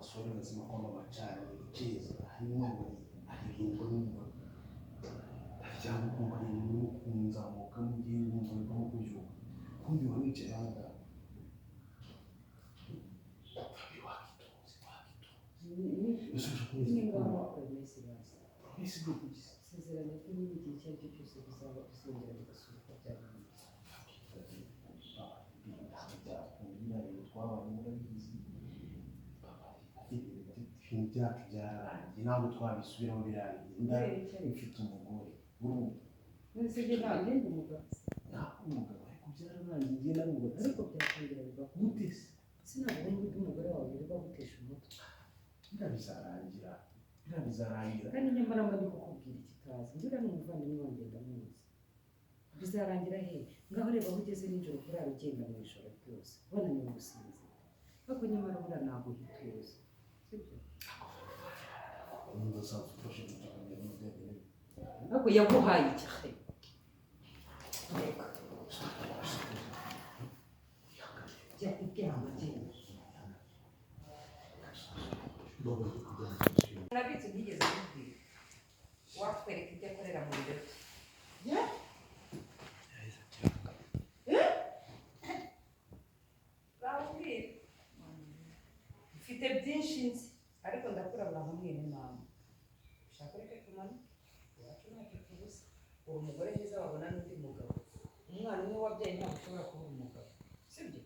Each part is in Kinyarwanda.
abasore bazima ko bacana ikiza harimo aririmbo numva cyangwa kumva ibintu kunzamuka mu gihe numva no kujuka kumbi wanice yanga Sezerano ko n'igihe icyo ari cyo cyose bizaba dusengera bigasubika byabona ibintu byacu byararangiye ntabwo twabisubiraho birarangiye ndari mfite umugore urumva nese je ntabwo ndi umugabo ariko byararangiye ngiye narubatse ariko byakongera bibaho mutese sinabwo ndi umugore wawe biba gutesha umutwe birabizarangira kandi nyamara mba ndi kukubwira ikitazi ngira n'umuvandimwe wanjye ndamuzi bizarangira he ngaho reba aho ugeze nijoro kurara ugenda mu ijoro ryose wananiwe gusinzira ariko nyamara buriya ntabwo uhituza sibyo ariko yaguhaye ikihe jya kuryama genda nabitse ntigeze kubwira wakwereka ibyo akorera mu biro bye bawubwira mfite byinshi nzi ariko ndakurabura nka mwene mama ushaka reka tumanuke iwacu ntacyo tubuze uri umugore mwiza wabona n'undi mugabo umwana umwe wabyaye ntabwo ushobora kubura umugabo sibyo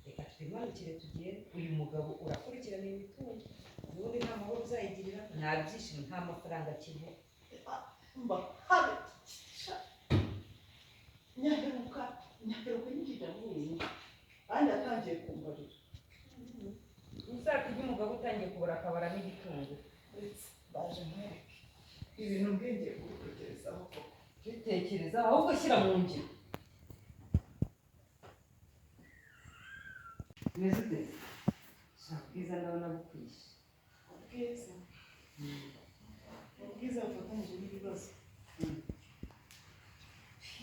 reka twimanukire tugende uyu mugabo urakurikirana imitungo ubundi nta mahoro uzayigirira nta byishimo nta mafaranga akivuga mba habe nyaheruka nyinjira mwini kandi atangiye kumbarira uzakujya umugabo utangiye kubura akabara n'igitungo baje mwereke ibintu bwenge kubitekerezaho koko bitekereza ahubwo shyira mu ngiro meze ute shaka bwiza ndabona bukwiye ubwiza bufatanyije n'ibibazo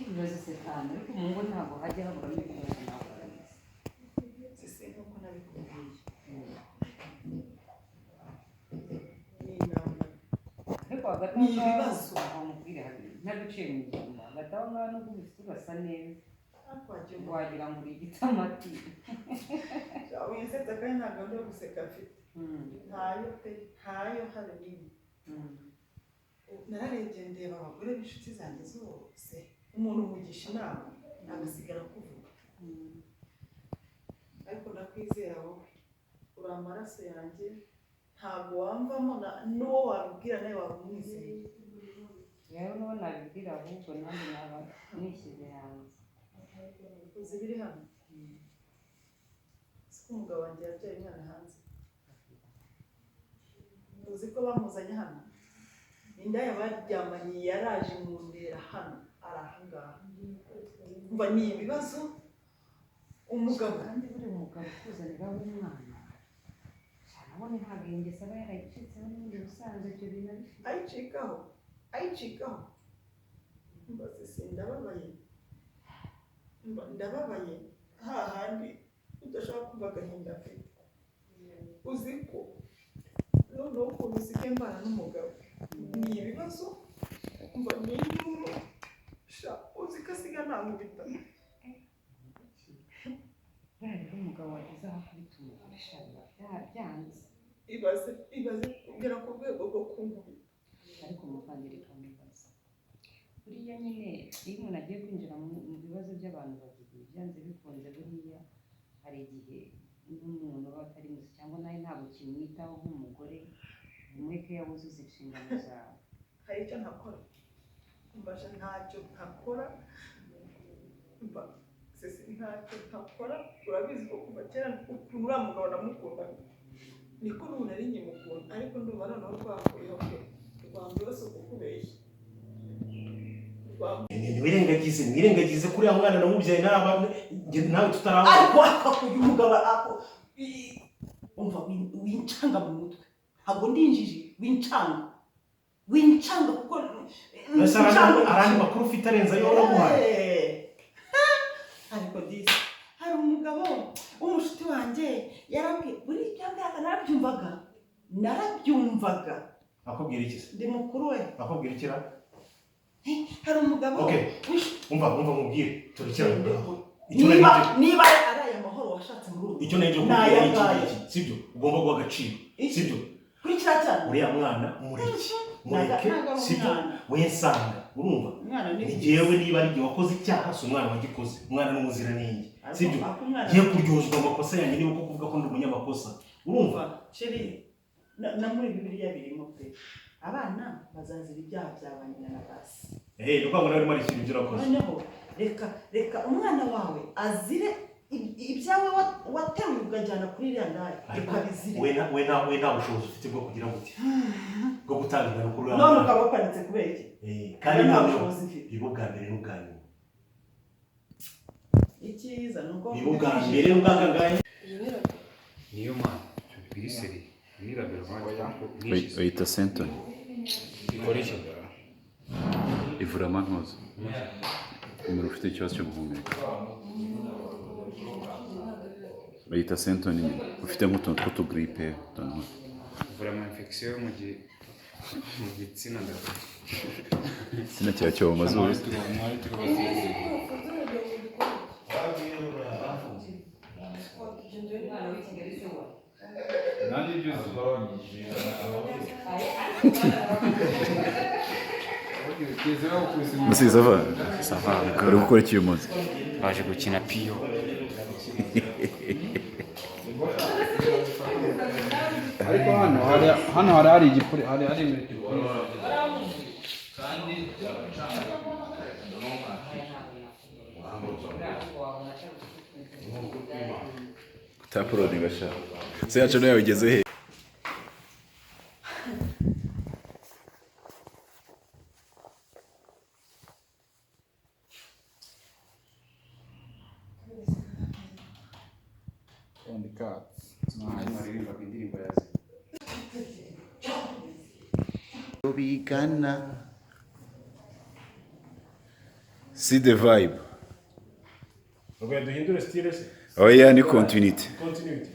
ibibazo se kandi ariko mu ngo ntabwo hajya haburamo ibibazo ntabwo arabizi ese nk'uko nabikubwiye ariko hagati ni ibibazo wamubwire habiri ntaguciye mu ijambo hagati aho ngaho nubwo ubifite ugasa neza wagira ngo uri igitamati wisetsa kandi nta gahunda yo guseka afite ntayo pe ntayo habe nini nararebye ndeba abagore b'inshuti zanjye zose umuntu umugisha inama agasigara kuvuga ariko ndakwizera wowe uri amaraso yanjye ntabwo wamvamo n'uwo wabibwira nawe waba umwizeye rero n'uwo nabibwira ahubwo nanjye naba nishyize hanze uzi biri hano si ko umugabo wanjye yabyaye umwana hanze uzi ko bamuzanye hano inda yabaryamanye yaraje mu ndera hano arahangaha mba ni ibibazo umugabo kandi buri mugabo kuzanira umwana nabone ntabwo ingeso aba yarayicitseho n'ubundi busanzwe ibyo bintu abifite ayicikaho mbaze se ndababaye hahandi udashaka kumva agahinda afite uzi ko noneho ukuntu usigaye mbana n'umugabo ni ibibazo mba ni induru sha uzi ko asiga ntamubita rero umugabo wageze aho akubita umugurisha byanze ibaze kugera ku rwego rwo kunkubita ariko umuvandiri kamubaza buriya nyine iyo umuntu agiye kwinjira mu bibazo by'abantu babiri byanze bikunze buriya hari igihe n'umuntu aba atari muzi cyangwa nawe ntabwo kimwitaho nk'umugore umweke yabuzuza inshingano zawe hari icyo ntakora mbasha ntacyo ntakora mba sese ntacyo ntakora urabizi ko kuva kera ukuntu uriya mugabo namukundaga niko n'ubu nari nkimukunda ariko ndumva noneho rwakuyeho pe rwambuye si ukukubeshya mwirengagize kuriya mwana namubyaye nawe tutarabona ariko akakuye umugabo umva wincanga mu mutwe ntabwo ndinjije wincanga kuko arandi makuru ufite arenze ayo waramuhaye ariko disi hari umugabo w'umushuti wanjye yarabwiye buri cyangwa narabyumva narabyumvaga. Akubwira iki? Ndi mukuru we. Akubwira iki ra? Hari umugabo. Okay. Umva mubwire. Turikira. Niba ari aya mahoro washatse muri ubu. Icyo nejo kubwira iki? Sibyo? Ugomba guha agaciro. Sibyo? Kuri cyane. Uriya mwana mureke. Sibyo? Wesanga. Urumva? Igiyewe niba ari gihe wakoze icyaha so umwana wagikoze. Umwana n'umuziranenge. Sibyo? Giye kuryozwa amakosa yanjye niba ko kuvuga ko ndi umunyamakosa. Urumva? Sheri na muri Bibiliya birimo pe. Abana bazazira ibyaha by'abanyina na basi. Nuko abona ari mari kintu urakoze. Noneho reka umwana wawe azire ibyawe watewe ugajyana kuri iriya ndaya. Ukabizire. We nta bushobozi ufite bwo kugira ngo uti. Bwo gutanga ingano kuri none ukaba wapanitse kubera iki? Kandi nta bushobozi mfite. Bibo bwa mbere n'ubwa nyuma. Icyiza nuko bibo bwa mbere n'ubwa ngahe? Niyo mpamvu biriseri nirabero bayita sentoni ikoresha ivura amantozo umuntu ufite ikibazo cyo guhumeka bayita sentoni nyine ufite nk'utuntu tw'utugripe ivura ama infection mu gitsina ndetse igitsina cyawe cyo mu mazuru Musiza va uri gukora iki uyu munsi? baje gukina piyo ariko hano hari igipuri hari kandi tapuroni bashaka se yacu nayo igeze he? on the cards. aririmba ku indirimbo yaze Bigana see the vibe. Ubwo duhindure style se? Oh yeah, ni continuity. Continuity.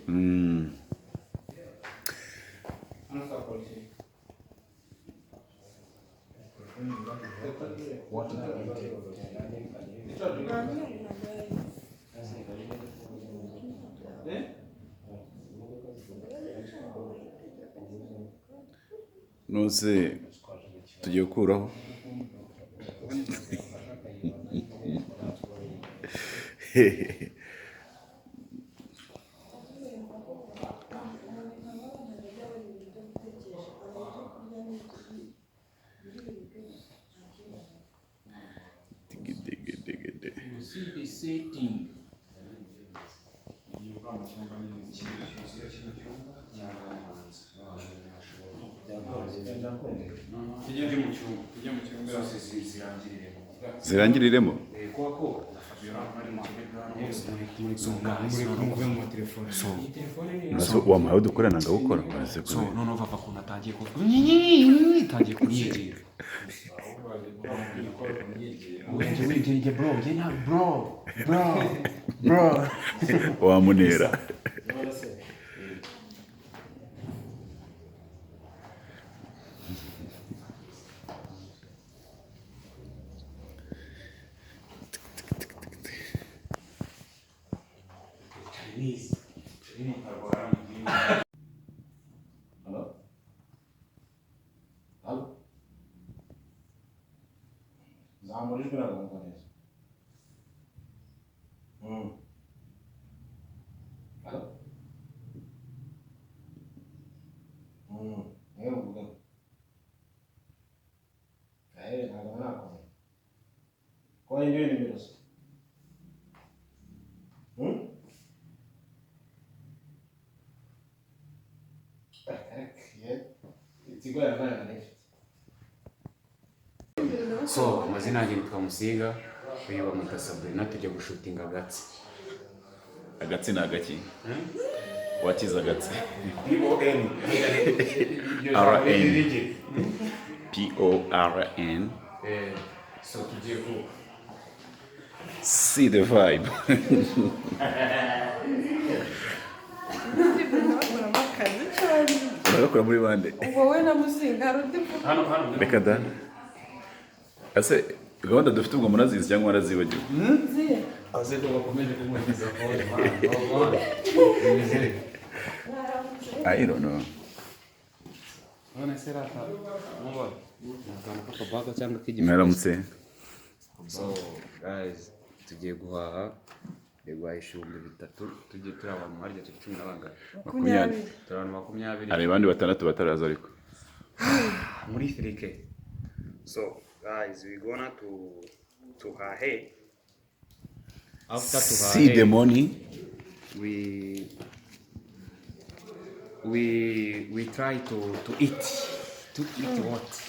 Nose tugiye gukuraho zirangiriremo wamuhaye udukorana ngawukora noneho papa kuntu atangiye kuvuga kunyegera bro wamunera zamurijwe na Rwanda. Niyo uvuga. Ntabwo nakora. Ko yinjiye nimero se. so amazina yanjye nitwa Musiga uyu bamwita Sabrina tujya gushutinga agatsi ni agaki wakiza agatsi PORN so tugiye ku see the vibe bagakora muri bande wowe na muzinga hari undi mvuga reka da ese gahunda dufite ubwo murazizi cyangwa warazibagiwe nziye Azeko bakomeje kumwigiza phone. I don't know. None se rata muba nakana papa baga cyangwa kigi. Mwaramutse. So guys tugiye guhaha yegwaye ishumbi bitatu tugiye turi abantu harya turi 10 nabanga 20. turi abantu 20 Hari bandi batandatu bataraza ariko. muri 3K. So guys we gonna to hahe after to hahe See the money. We try to eat what